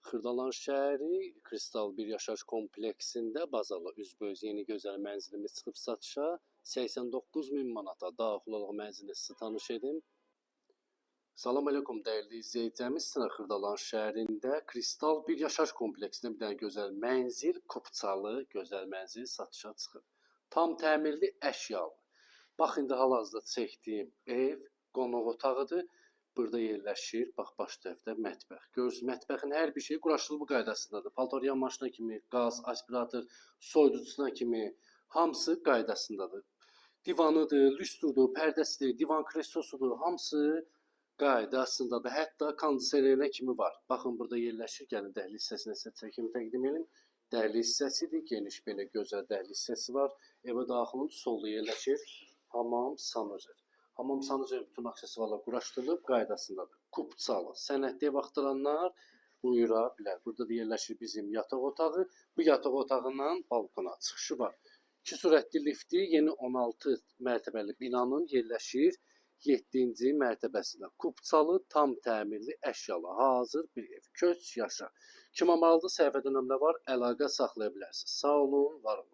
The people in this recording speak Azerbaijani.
Xırdalan şəhəri Kristal bir yaşayış kompleksində bazalı üzbəüz yeni gözəl mənzilimiz çıxıb satışa. 89.000 manata daxil olan mənzilini sizə tanış edim. Salam əleykum dəyərli izləyicimiz. Xırdalan şəhərində Kristal bir yaşayış kompleksində bir dənə gözəl mənzil, Kupçalı gözəl mənzil satışa çıxıb. Tam təmirli əşyalı. Bax indi hal-hazırda çəkdiyim ev qonaq otağıdır. Burada yerləşir, bax baş tərəfdə mətbəx. Görürsünüz, mətbəxin hər bir şeyi quraşdırılma qaydasındadır. Paltaryan maşına kimi, qaz, aspirator, soyuducusuna kimi hamısı qaydasındadır. Divanıdır, lüstrudur, pərdəsidir, divan kreslosudur, hamısı qaydasındadır. Hətta kondisionerinə kimi var. Baxın, burada yerləşir. Gəlin dəhliz hissəsinə sizə çəkimi təqdim edim. Dəhliz hissəsidir, geniş belə gözəl dəhliz hissəsi var. Evə daxilin solda yerləşir hamam, sanuzel. Hamam sanuzel bütün aksesuarlar quraşdırılıb qaydasındadır. Kupçalı, sənədli ev axtaranlar buyura bilər. Burada da yerləşir bizim yataq otağı. Bu yataq otağından balkona çıxışı var. 2 sürətli lifti yeni 16 mərtəbəli binanın yerləşir 7-ci mərtəbəsində. Kupçalı, tam təmirli, əşyalı, hazır bir ev. Köç, yaşa. Kim amaldır, səhifədə nömrə var, əlaqə saxlaya bilərsiniz. Sağ olun, var olun.